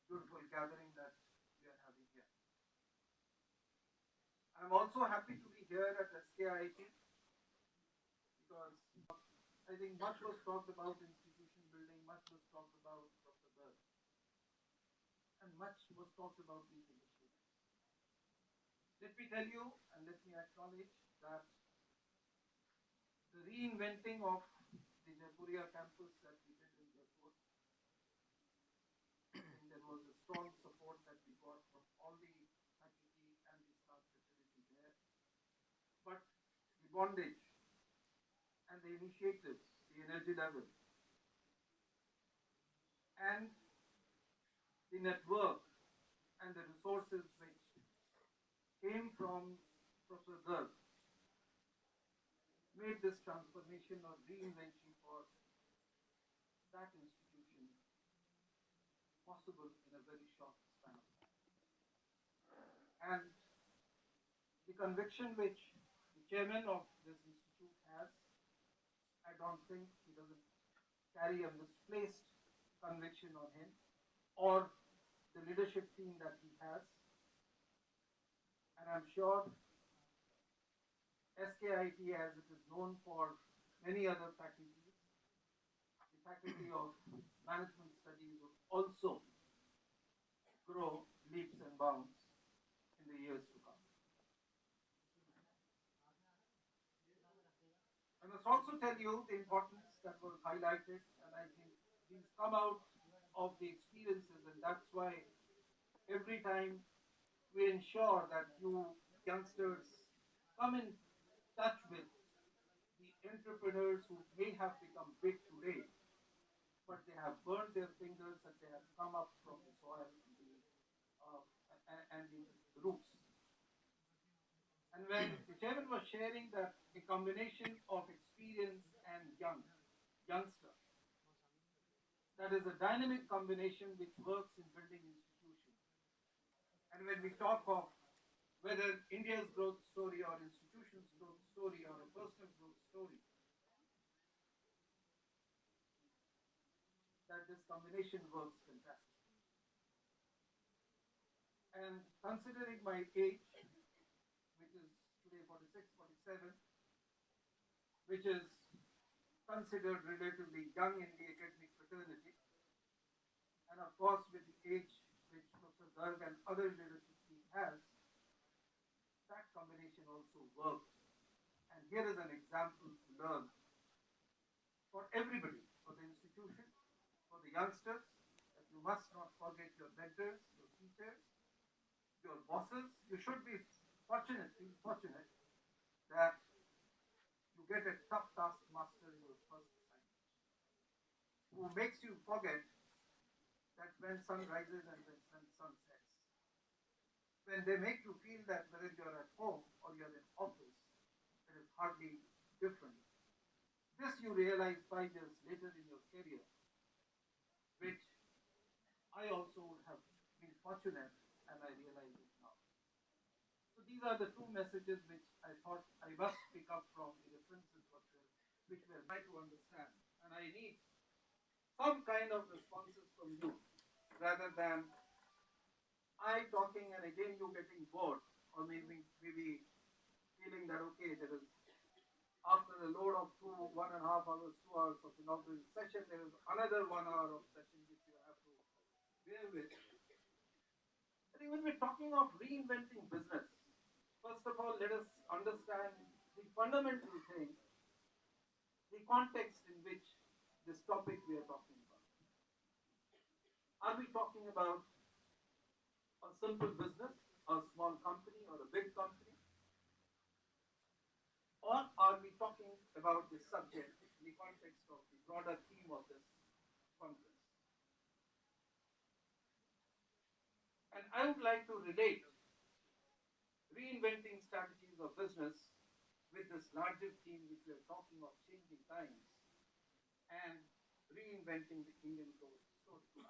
beautiful gathering that we are having here. I'm also happy to be here at SKIT because I think much was talked about institution building, much was talked about Dr. Garg, and much was talked about these initiatives. Let me tell you and let me acknowledge that the reinventing of the Jaipuria campus that we did in Jaipur, I think there was a strong support that we got from all the faculty and the staff fraternity there. But the bondage and the initiatives, the energy level, and the network and the resources which came from Professor Garg made this transformation or reinvention for that institution possible in a very short span of time. And the conviction which the chairman of this institute has, I don't think he doesn't carry a misplaced conviction on him or the leadership team that he has. And I'm sure SKIT, as it is known for many other faculties, the faculty of management studies will also grow leaps and bounds in the years to come. I must also tell you the importance that was highlighted, and I think these come out of the experiences, and that's why every time we ensure that you youngsters come in touch with the entrepreneurs who may have become big today, but they have burned their fingers and they have come up from the soil and the roots. And when the chairman was sharing that a combination of experience and youngster, that is a dynamic combination which works in building institutions. And when we talk of whether India's growth story or institutions' growth story or a personal growth story, that this combination works fantastic. And considering my age, which is today 46, 47, which is considered relatively young in the academic fraternity, and of course with the age which Professor Garg and other leadership team has, that combination also works. And here is an example to learn for everybody, for the institution, for the youngsters, that you must not forget your mentors, your teachers, your bosses. You should be fortunate, feel fortunate that you get a tough taskmaster in your first assignment who makes you forget that when sun rises and when sun sets, when they make you feel that whether you're at home or you're in office, it is hardly different. This you realize 5 years later in your career, which I also would have been fortunate and I realize it now. So these are the two messages which I thought I must pick up from the references which were trying to understand. And I need some kind of responses from you rather than I talking and again you getting bored or maybe feeling that okay, there is after a load of 1.5 hours, 2 hours of inaugural session, there is another 1 hour of session which you have to bear with. I think when we're talking of reinventing business, first of all, let us understand the fundamental thing, the context in which this topic we are talking about. Are we talking about a simple business, a small company, or a big company? Or are we talking about the subject in the context of the broader theme of this conference? And I would like to relate reinventing strategies of business with this larger theme which we are talking of changing times and reinventing the Indian growth story.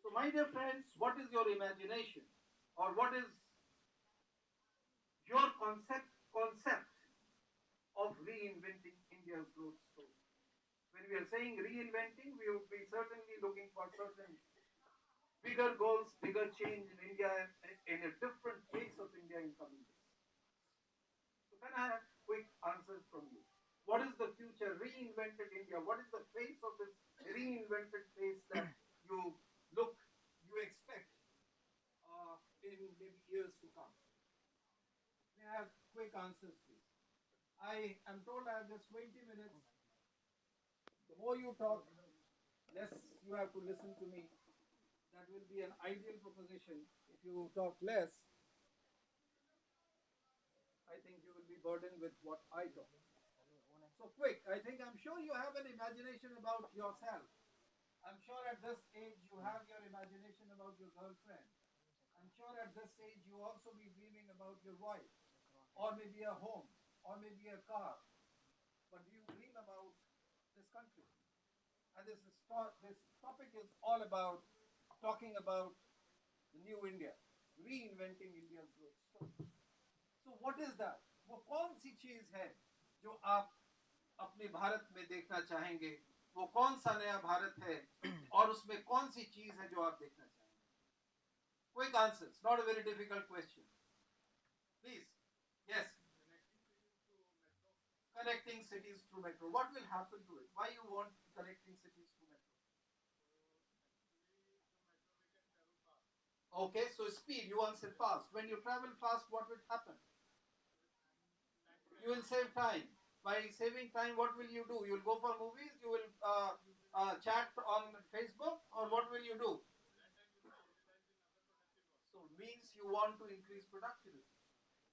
So, my dear friends, what is your imagination, or what is your concept of reinventing India's growth story? When we are saying reinventing, we would be certainly looking for certain bigger goals, bigger change in India and in a different face of India in coming days. So can I have quick answers from you? What is the future reinvented India? What is the face of this reinvented face that you look, you expect in maybe years to come? May I have quick answers, please? I am told I have just 20 minutes. The more you talk, less you have to listen to me. That will be an ideal proposition. If you talk less, I think you will be burdened with what I talk. So quick, I'm sure you have an imagination about yourself. I'm sure at this age you have your imagination about your girlfriend. I'm sure at this age you also be dreaming about your wife, or maybe a home, or maybe a car. But do you dream about this country? And this topic is all about talking about the new India, reinventing India's growth story. So what is that? वो कौन सी चीज है जो आप अपने भारत में देखना चाहेंगे? वो कौन सा नया भारत है और उसमें कौन सी चीज है जो आप देखना चाहेंगे? Quick answers, not a very difficult question. Please. Yes. Connecting cities through metro. What will happen to it? Why you want connecting cities through metro? Okay, so speed, you answer fast. When you travel fast, what will happen? You will save time. By saving time, what will you do? You will go for movies, you will chat on Facebook, or what will you do? So, means you want to increase productivity.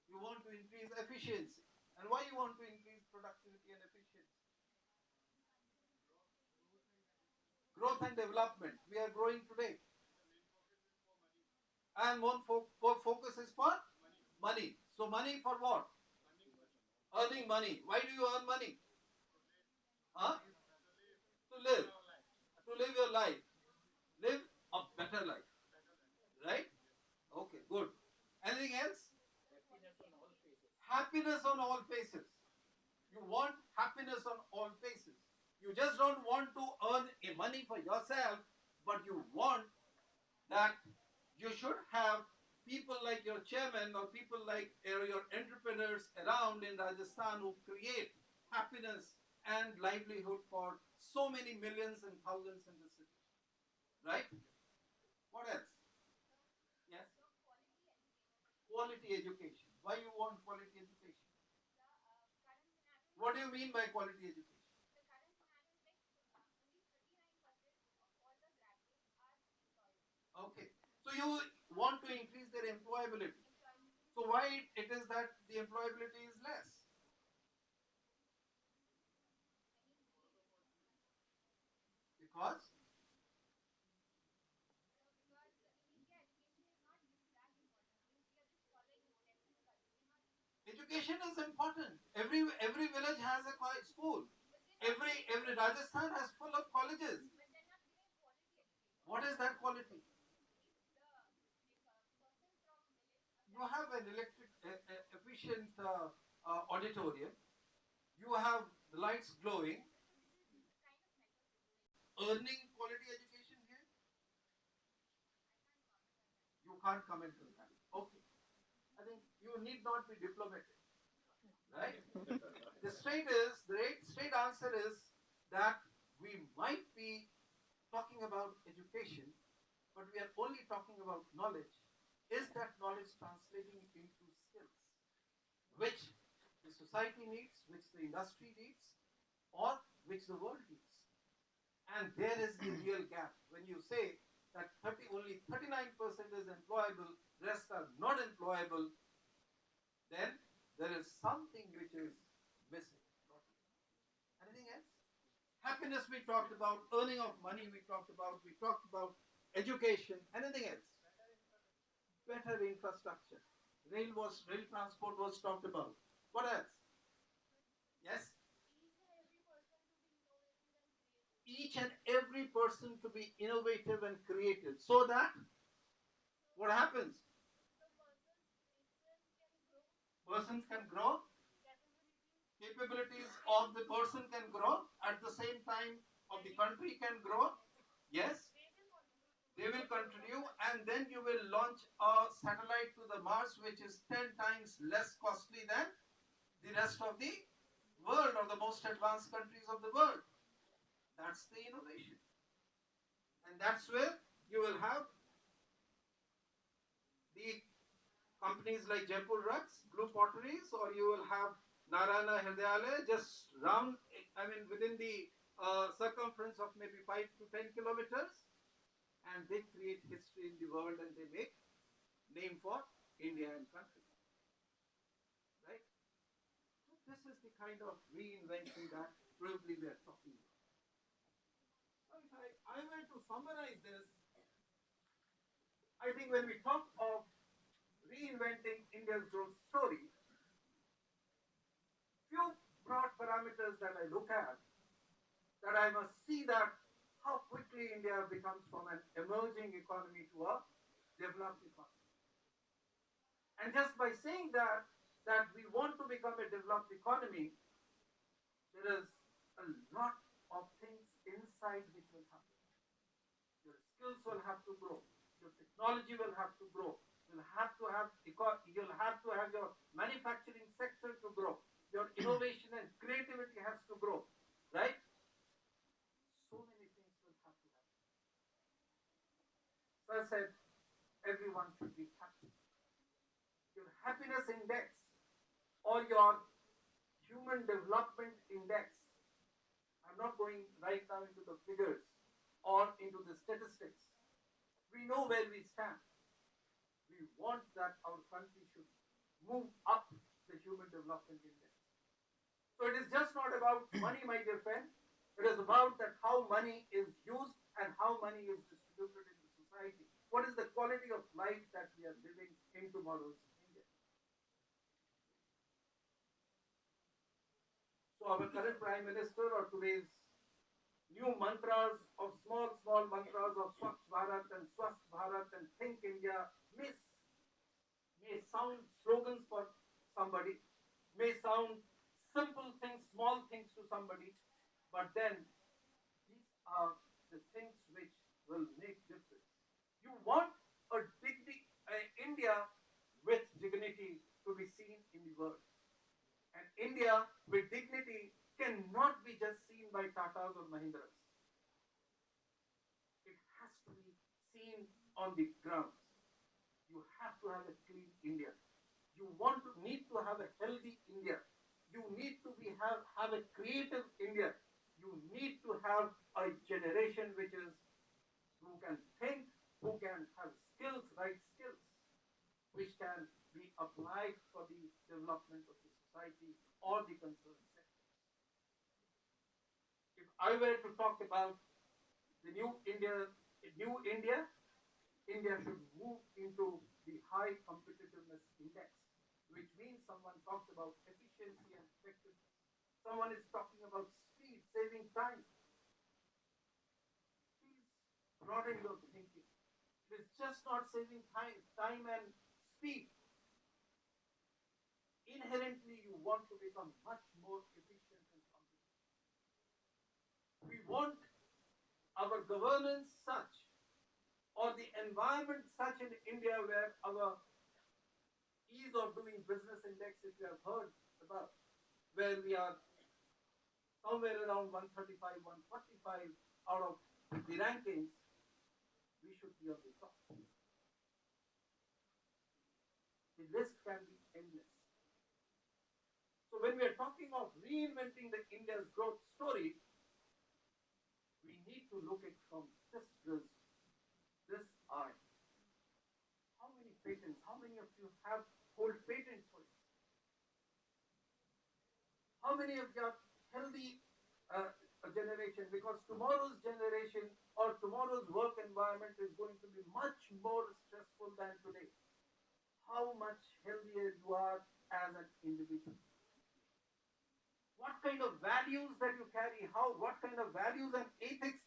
You want to increase efficiency. And why you want to increase productivity and efficiency? Growth and development. We are growing today. And one focus is for money. So, money for what? Earning money. Why do you earn money? Huh? To live. To live your life. Live a better life. Right? Okay, good. Anything else? Happiness on all faces. You want happiness on all faces. You just don't want to earn money for yourself, but you want that you should have people like your chairman or people like your entrepreneurs around in Rajasthan who create happiness and livelihood for so many millions and thousands in the city. Right? What else? Yes? Quality education. Why you want quality education? What do you mean by quality education? Okay. So you want to increase their employability. So why it is that the employability is less? Because education is important. Every village has a school. Every Rajasthan has full of colleges. What is that quality? You have an electric efficient auditorium. You have the lights glowing. Earning quality education here. You can't comment on that. Okay. I think you need not be diplomatic, right? The straight answer is that we might be talking about education, but we are only talking about knowledge. Is that knowledge translating into skills, which the society needs, which the industry needs, or which the world needs? And there is the real gap. When you say that only 39% is employable, rest are not employable, then there is something which is missing. Anything else? Happiness we talked about, earning of money we talked about education. Anything else? Better infrastructure. Rail transport was talked about. What else? Yes? Each and every person to be innovative and creative so that what happens? Persons can grow, capabilities of the person can grow, at the same time of the country can grow. Yes, they will to do, and then you will launch a satellite to the Mars, which is 10 times less costly than the rest of the world or the most advanced countries of the world. That's the innovation. And that's where you will have the companies like Jaipur Rugs, Blue Potteries, or you will have Narayana Hridayalaya just round, within the circumference of maybe 5 to 10 kilometers, and they create history in the world and they make name for India and country. Right? So this is the kind of reinvention that probably we are talking about. So if I were to summarize this, I think when we talk of reinventing India's growth story, few broad parameters that I look at, that I must see that how quickly India becomes from an emerging economy to a developed economy. And just by saying that we want to become a developed economy, there is a lot of things inside which will happen. Your skills will have to grow. Your technology will have to grow. You'll have to have your manufacturing sector to grow. Your innovation and creativity has to grow, right? So many things will have to happen. So I said, everyone should be happy. Your happiness index or your human development index, I'm not going right now into the figures or into the statistics. We know where we stand. We want that our country should move up the human development index. So it is just not about money, my dear friend. It is about that how money is used and how money is distributed in the society. What is the quality of life that we are living in tomorrow's India? So our current Prime Minister or today's new mantras of small mantras of Swachh Bharat and Swasth Bharat and Think India may sound slogans for somebody, may sound simple things, small things to somebody, but then these are the things which will make difference. You want a India with dignity to be seen in the world. And India with dignity cannot be just seen by Tatas or Mahindras. It has to be seen on the ground. You have to have a clean India. You need to have a healthy India. You need to have a creative India. You need to have a generation who can think, who can have skills, right skills, which can be applied for the development of the society or the concerned sector. If I were to talk about the new India, India should move into the high competitiveness index, which means someone talks about efficiency and effectiveness. Someone is talking about speed, saving time. Please broaden your thinking. It is just not saving time and speed. Inherently, you want to become much more efficient and competent. We want our governance such, or the environment such in India where our ease of doing business index, if you have heard about, where we are somewhere around 135, 145 out of the rankings, we should be on the top. The list can be endless. So when we are talking of reinventing the India's growth story, we need to look at from this eye. How many patents? How many of you hold patents for it? How many of you are healthy generation? Because tomorrow's generation or tomorrow's work environment is going to be much more stressful than today. How much healthier you are as an individual? What kind of values that you carry? What kind of values and ethics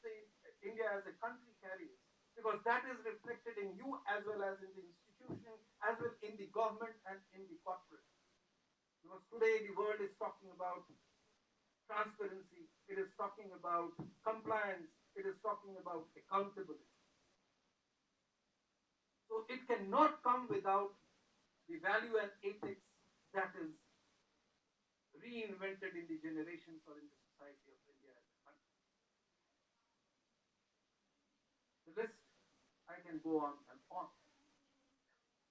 India as a country carries? Because that is reflected in you as well as in the institution, as well in the government and in the corporate. Because today the world is talking about transparency, it is talking about compliance, it is talking about accountability. So it cannot come without the value and ethics that is reinvented in the generations or in the society of India as a country. The list, I can go on and on.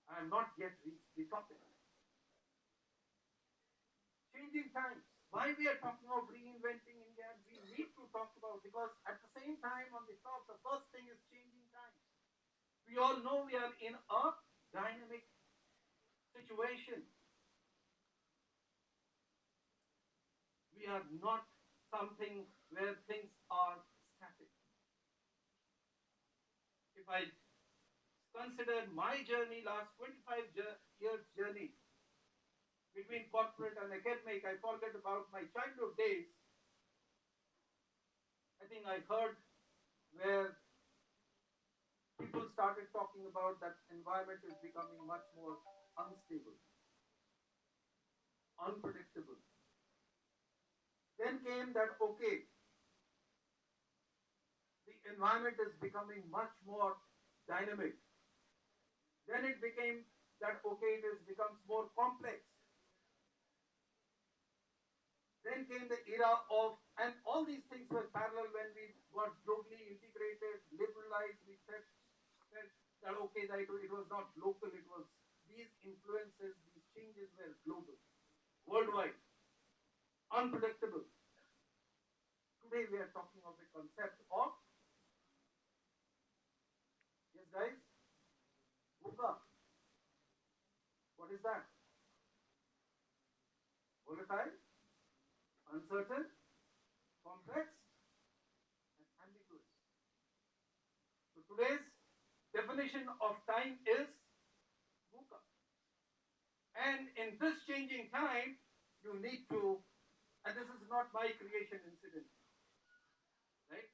I have not yet reached the topic. Changing times. Why we are talking of reinventing India? We need to talk about, because at the same time on the top, the first thing is changing times. We all know we are in a dynamic situation. We are not something where things are static. If I consider my journey, last 25 years journey between corporate and academic, I forget about my childhood days. I think I heard where people started talking about that environment is becoming much more unstable, unpredictable. Then came that, okay, the environment is becoming much more dynamic. Then it became that, okay, becomes more complex. Then came the era of, and all these things were parallel when we got globally integrated, liberalized. We said that, okay, that it was not local, it was these influences, these changes were global, worldwide, unpredictable. Today we are talking of a concept of, yes guys, VUCA. What is that? Volatile, uncertain, complex, and ambiguous. So today's definition of time is VUCA. And in this changing time, you need to, and this is not my creation incident, right?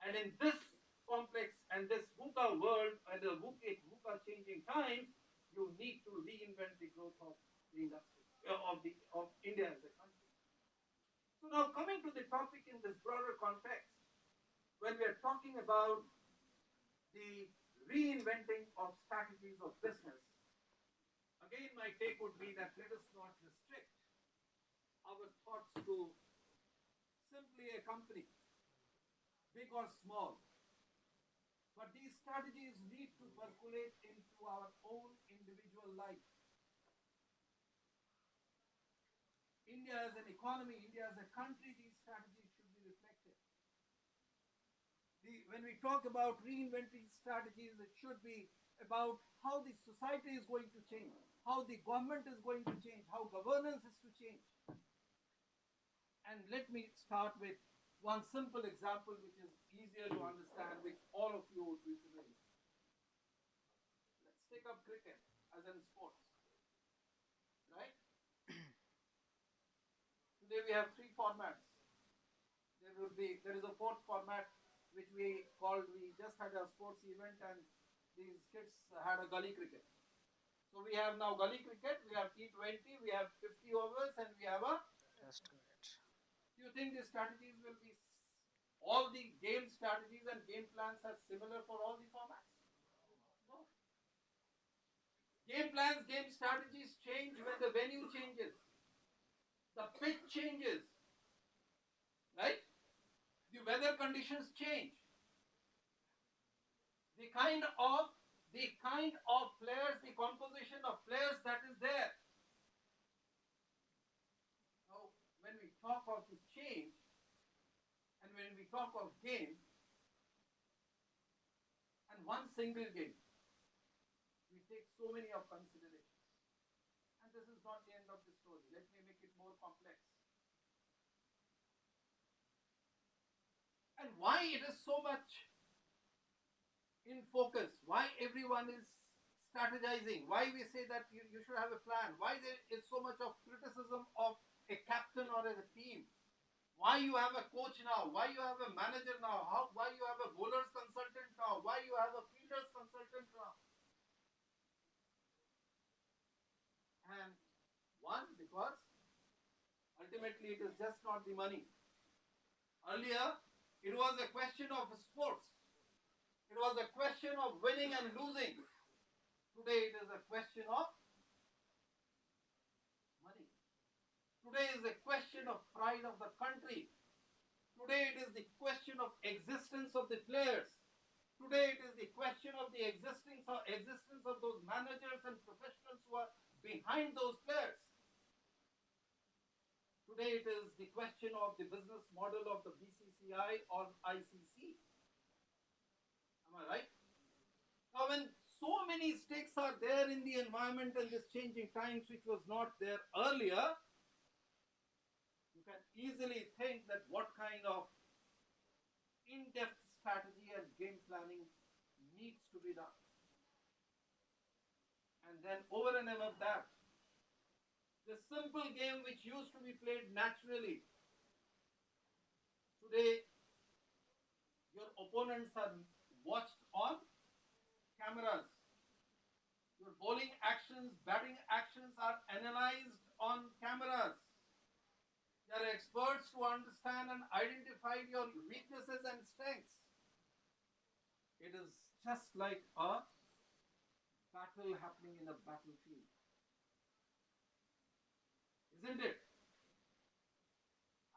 And in this complex and this VUCA world and the VUCA changing times, you need to reinvent the growth of the industry, of India as a country. So now coming to the topic in this broader context, when we are talking about the reinventing of strategies of business, again my take would be that let us not restrict our thoughts to simply a company, big or small. But these strategies need to percolate into our own individual life. India as an economy, India as a country, these strategies should be reflected. When we talk about reinventing strategies, it should be about how the society is going to change, how the government is going to change, how governance is to change. And let me start with one simple example which is easier to understand, which all of you would be familiar. Let's take up cricket as in sports, right? Today we have three formats. There is a fourth format which we just had a sports event and these kids had a gully cricket. So we have now gully cricket, we have T20, we have 50 overs and we have a test cricket. Do you think the strategies will be, all the game strategies and game plans are similar for all the formats? No. Game plans, game strategies change when the venue changes. The pitch changes. Right? The weather conditions change. The kind of players, the composition of players that is there. Now, when we talk of this change, and when we talk of game, and one single game, we take so many of considerations. And this is not the end of the story. Let me make it more complex. And why it is so much in focus, why everyone is strategizing, why we say that you should have a plan, why there is so much of criticism of a captain or as a team, why you have a coach now, why you have a manager now, why you have a bowler's consultant now, why you have a fielder's consultant now. And one, because ultimately it is just not the money. Earlier, it was a question of sports. It was a question of winning and losing. Today it is a question of money. Today is a question of pride of the country. Today it is the question of existence of the players. Today it is the question of the existence of those managers and professionals who are behind those players. Today it is the question of the business model of the BCCI or ICC. Am I right? Now, when so many stakes are there in the environment and this changing times, which was not there earlier, you can easily think that what kind of in-depth strategy and game planning needs to be done. And then over and above that, the simple game which used to be played naturally, today your opponents are watched on cameras. Your bowling actions, batting actions are analyzed on cameras. There are experts to understand and identify your weaknesses and strengths. It is just like a battle happening in a battlefield. Isn't it?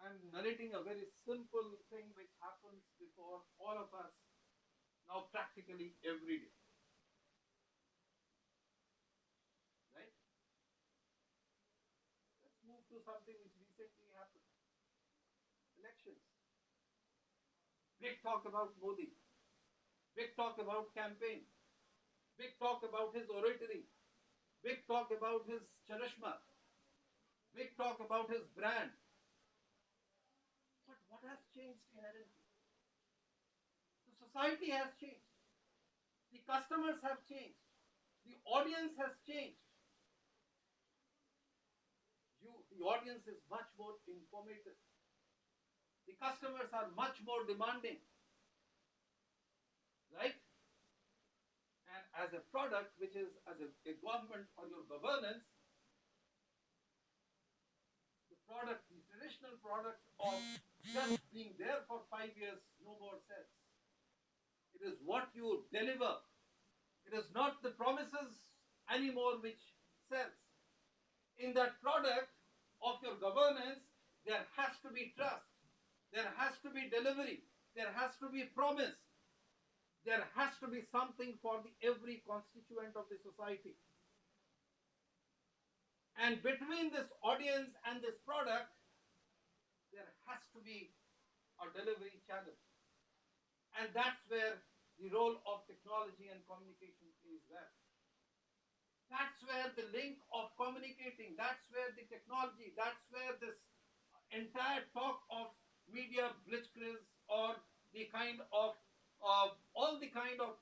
I'm narrating a very simple thing which happens before all of us now practically every day. Right? Let's move to something which recently happened. Elections. Big talk about Modi. Big talk about campaign. Big talk about his oratory. Big talk about his charishma. Big talk about his brand. But what has changed inherently? The society has changed. The customers have changed. The audience has changed. The audience is much more informative. The customers are much more demanding. Right? And as a product, which is as a government or your governance, the product, the traditional product of just being there for 5 years no more sells. It is what you deliver. It is not the promises anymore which sells. In that product of your governance, there has to be trust. There has to be delivery. There has to be promise. There has to be something for every constituent of the society. And between this audience and this product, there has to be a delivery channel. And that's where the role of technology and communication plays well. That's where the link of communicating, that's where the technology, that's where this entire talk of media blitzkrieg or the kind of, all the kind of,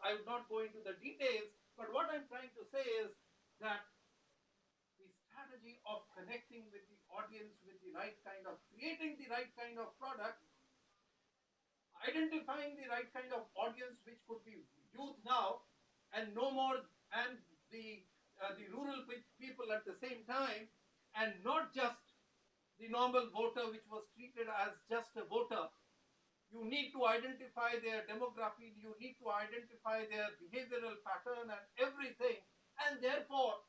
I would not go into the details, but what I'm trying to say is that the strategy of connecting with the audience with the right kind of, creating the right kind of product, identifying the right kind of audience, which could be youth now and no more, and the rural people at the same time, and not just the normal voter which was treated as just a voter. You need to identify their demography, you need to identify their behavioral pattern and everything, and therefore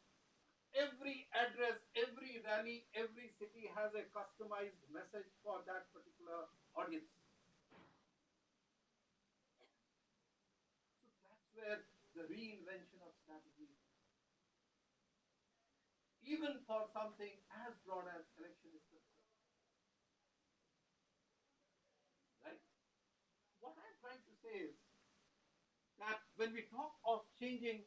every address, every rally, every city has a customized message for that particular audience. So that's where the reinvention of strategy, even for something as broad as election is concerned. Right? What I'm trying to say is that when we talk of changing,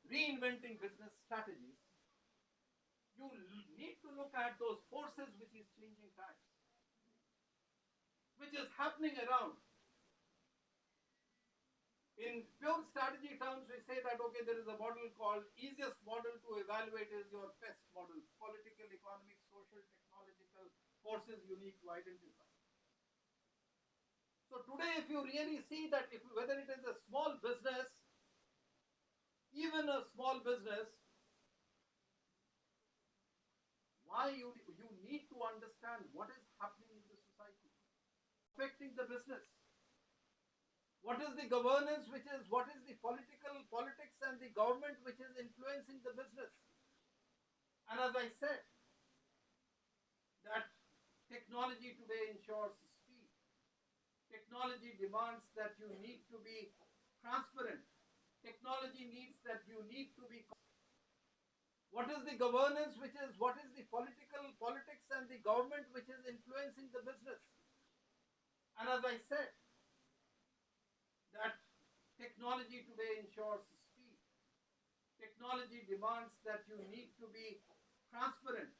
reinventing business strategies, you need to look at those forces which is changing times, which is happening around. In pure strategy terms, we say that, okay, there is a model called easiest model to evaluate is your PEST model, political, economic, social, technological forces you need to identify. So today, if you really see that, whether it is a small business, even a small business, why you need to understand what is happening in the society, affecting the business. What is the governance, what is the politics and the government which is influencing the business. And as I said, that technology today ensures speed. Technology demands that you need to be transparent. Technology needs that you need to be. What is the governance what is the politics and the government which is influencing the business? And as I said, that technology today ensures speed. Technology demands that you need to be transparent.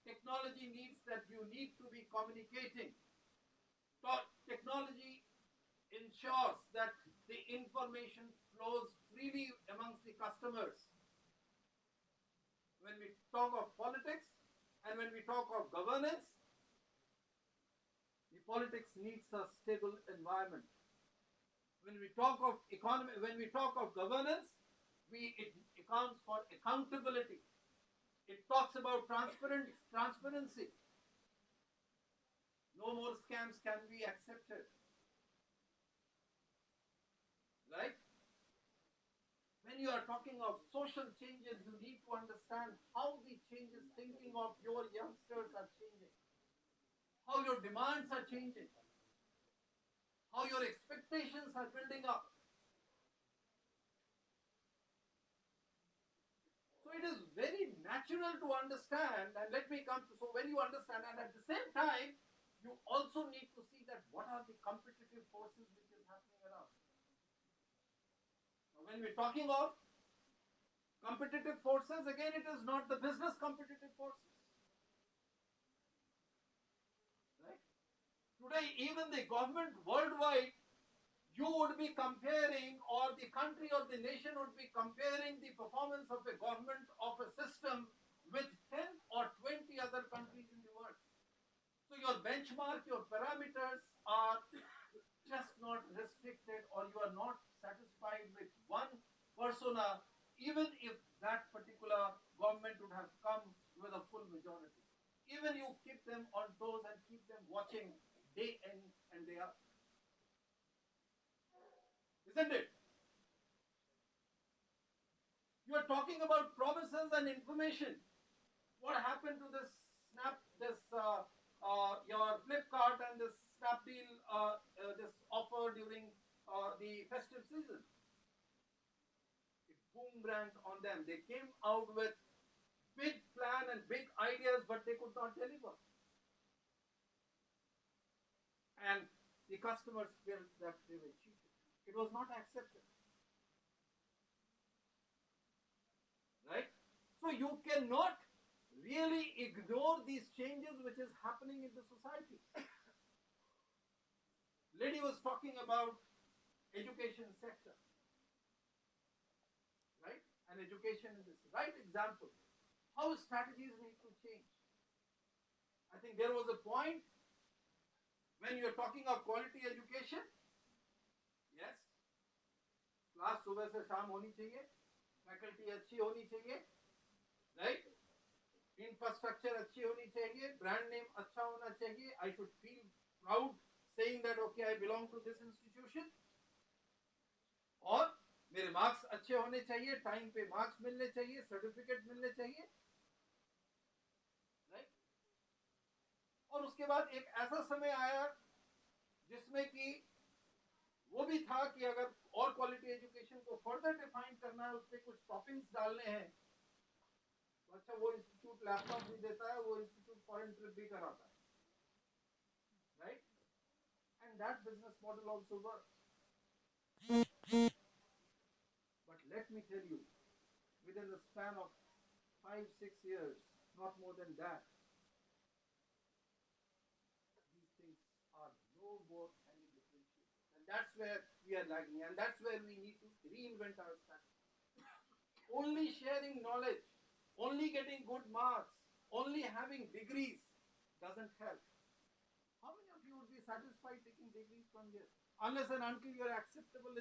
Technology needs that you need to be communicating. Technology ensures that the information flows freely amongst the customers. When we talk of politics and when we talk of governance, the politics needs a stable environment. When we talk of economy, when we talk of governance, it accounts for accountability. It talks about transparency. No more scams can be accepted. Right? When you are talking of social changes, you need to understand how the changes thinking of your youngsters are changing, how your demands are changing, how your expectations are building up. So it is very natural to understand, and let me come to, so when you understand, and at the same time, you also need to see that what are the competitive forces which is happening around. Now, when we're talking of competitive forces, again, it is not the business competitive forces. Right? Today, even the government worldwide, you would be comparing, or the country or the nation would be comparing the performance of a government of a system with 10 or 20 other countries in the world. So your benchmark, your parameters are just not restricted, or you are not satisfied with one persona, even if that particular government would have come with a full majority. Even you keep them on toes and keep them watching day in and day out. Isn't it? You are talking about promises and information. What happened to this your Flipkart and this Snapdeal, this offer during the festive season? It boomeranged on them. They came out with big plan and big ideas, but they could not deliver. And the customers felt that they were cheated. It was not accepted. Right? So you cannot really ignore these changes which is happening in the society. Lady was talking about education sector. Right? And education is this right example. How strategies need to change. I think there was a point when you're talking of quality education. Yes. Class सुबह से शाम होनी चाहिए, faculty अच्छी होनी चाहिए, right? Infrastructure अच्छी होनी चाहिए, ब्रांड नेम अच्छा होना चाहिए. I should feel proud saying that okay, I belong to this institution. और मेरे मार्क्स अच्छे होने चाहिए, टाइम पे मार्क्स मिलने चाहिए, सर्टिफिकेट मिलने चाहिए, राइट? और उसके बाद एक ऐसा समय आया जिसमें कि वो भी था कि अगर और क्वालिटी एजुकेशन को फर्दर डिफाइन करना है, उस पर कुछ टॉपिक्स डालने हैं, तो अच्छा वो इंस्टीट्यूट लैपटॉप भी देता है, वो इंस्टीट्यूट फॉरेन ट्रिप भी कराता है, right? And that business model also works. But let me tell you, within the span of 5-6 years, not more than that, these things are no more highly differentiated. And that's where we are lagging, and that's where we need to reinvent our strategy. Only sharing knowledge, only getting good marks, only having degrees doesn't help. How many of you would be satisfied taking degrees from here? Unless and until you are acceptable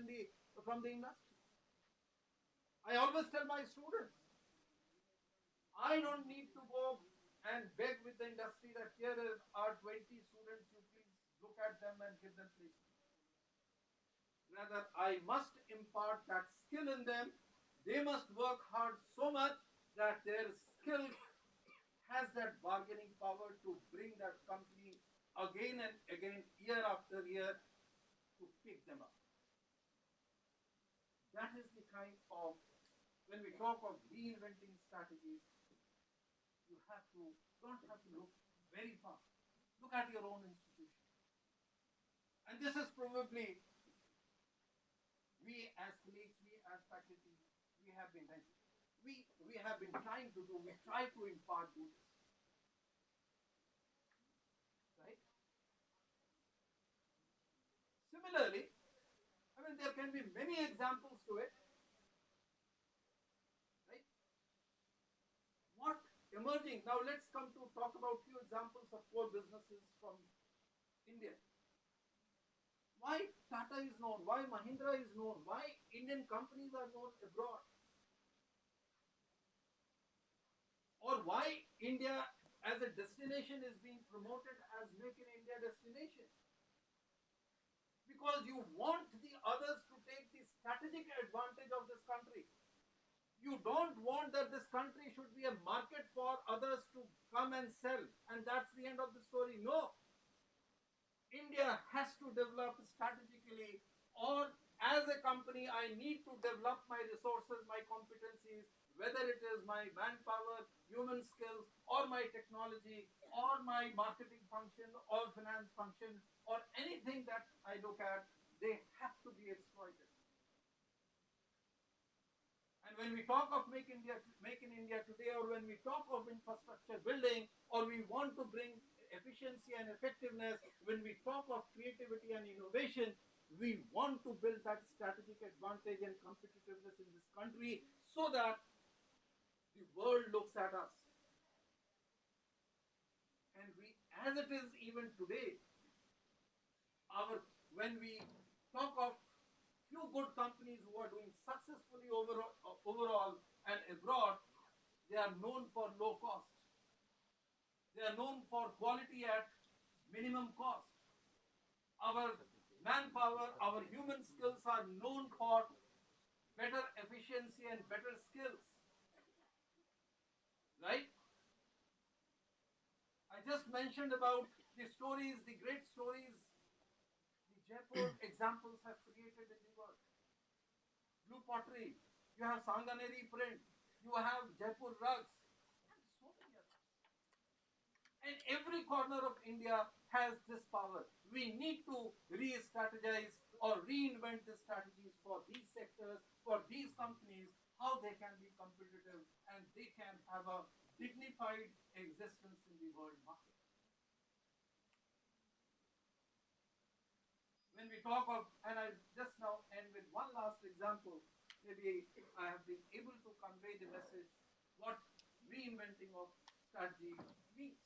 from the industry. I always tell my students, I don't need to go and beg with the industry that here are 20 students, you please look at them and give them placement. Rather, I must impart that skill in them, They must work hard so much that their skill has that bargaining power to bring that company again and again, year after year, to pick them up. That is the kind of, when we talk of reinventing strategies, you don't have to look very far. Look at your own institution. And this is probably, we as colleagues, we as faculty, we have been trying to do, we try to impart this, right? Similarly, I mean, there can be many examples to it, right? What emerging, now let's come to talk about few examples of core businesses from India. Why Tata is known, why Mahindra is known, why Indian companies are known abroad, or why India as a destination is being promoted as Make in India destination. Because you want the others to take the strategic advantage of this country. You don't want that this country should be a market for others to come and sell, and that's the end of the story. No. India has to develop strategically, or as a company, I need to develop my resources, my competencies, whether it is my manpower, human skills, or my technology, or my marketing function, or finance function, or anything that I look at, they have to be exploited. And when we talk of Make in India today, or when we talk of infrastructure building, or we want to bring efficiency and effectiveness, when we talk of creativity and innovation, we want to build that strategic advantage and competitiveness in this country so that the world looks at us. And we, as it is even today, when we talk of few good companies who are doing successfully overall and abroad, they are known for low cost. They are known for quality at minimum cost. Our manpower, our human skills are known for better efficiency and better skills. Right? I just mentioned about the stories, the great stories the Jaipur examples have created in the world. Blue pottery, you have Sanganeri print, you have Jaipur rugs, and so many others. And every corner of India has this power. We need to re-strategize or reinvent the strategies for these sectors, for these companies, how they can be competitive and they can have a dignified existence in the world market. When we talk of, and I just now end with one last example, maybe I have been able to convey the message what reinventing of strategy means.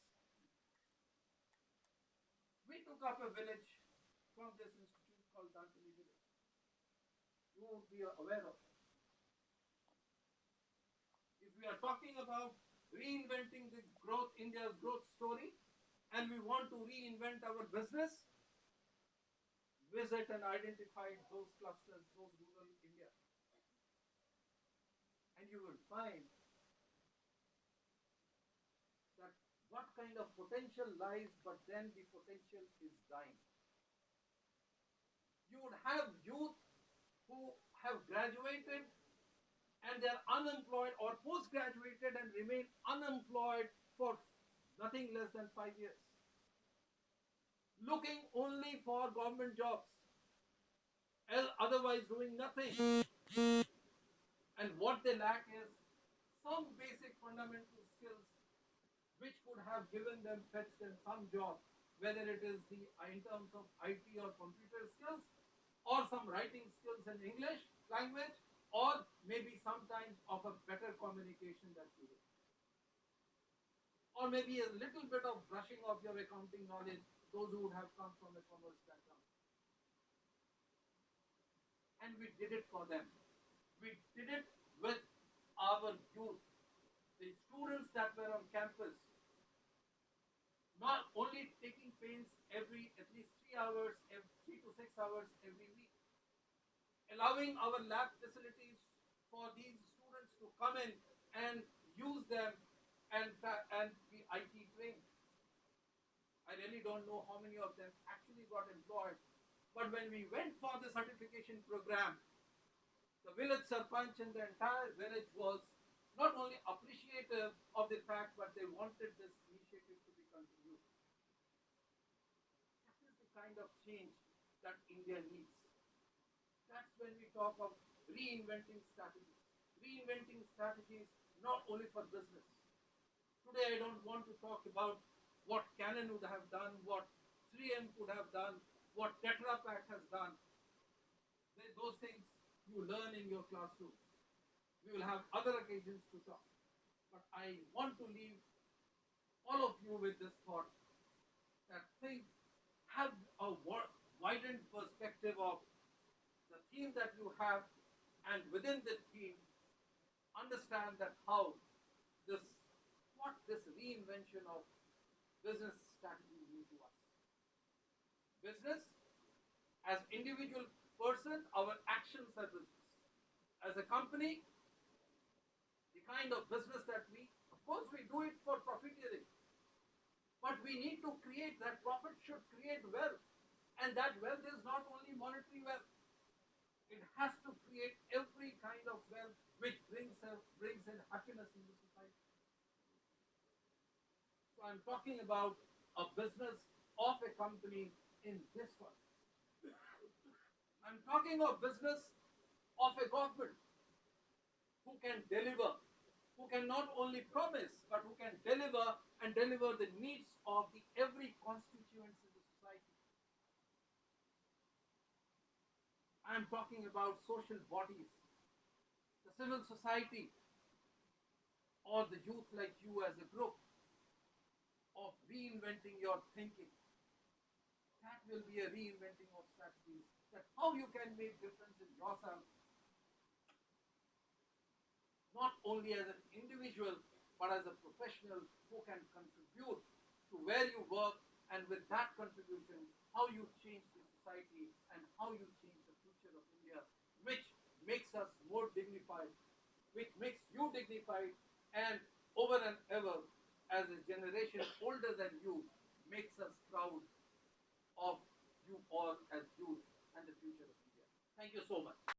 We took up a village from this institute called Dantali village. You would be aware of it. If we are talking about reinventing the growth, India's growth story, and we want to reinvent our business, visit and identify those clusters, those rural India. And you will find that what kind of potential lies, but then the potential is dying. You would have youth who have graduated and they're unemployed, or post-graduated and remain unemployed for nothing less than 5 years, looking only for government jobs, otherwise doing nothing. And what they lack is some basic fundamental skills which could have given them, fetched them some job, whether it is in terms of IT or computer skills, or some writing skills in English language, or maybe sometimes of a better communication that you do. Or maybe a little bit of brushing of your accounting knowledge, those who would have come from a commerce background. And we did it for them. We did it with our youth, the students that were on campus, not only taking pains at least 3 hours, 3 to 6 hours every week, allowing our lab facilities for these to come in and use them and be IT trained. I really don't know how many of them actually got employed. But when we went for the certification program, the village sarpanch and the entire village was not only appreciative of the fact, but they wanted this initiative to be continued. That is the kind of change that India needs. That's when we talk of reinventing strategies. Reinventing strategies not only for business. Today I don't want to talk about what Canon would have done, what 3M could have done, what Tetra Pak has done. Those things you learn in your classroom. We will have other occasions to talk. But I want to leave all of you with this thought that think, have a widened perspective of the theme that you have, and within the theme, understand that how this, what this reinvention of business strategy means to us. Business, as individual person, our actions are business. As a company, the kind of business that we, of course, we do it for profiteering. But we need to create, that profit should create wealth. And that wealth is not only monetary wealth. It has to create every kind of wealth which brings in happiness in the society. So I'm talking about a business of a company in this one. I'm talking of business of a government who can deliver, who can not only promise, but who can deliver and deliver the needs of the every constituent in the society. I'm talking about social bodies, the civil society, or the youth like you as a group, of reinventing your thinking. That will be a reinventing of strategies, that how you can make difference in yourself, not only as an individual, but as a professional who can contribute to where you work, and with that contribution, how you change the society and how you change the future of India, which makes us more dignified, which makes you dignified, and over and ever, as a generation older than you, makes us proud of you all as youth and the future of India. Thank you so much.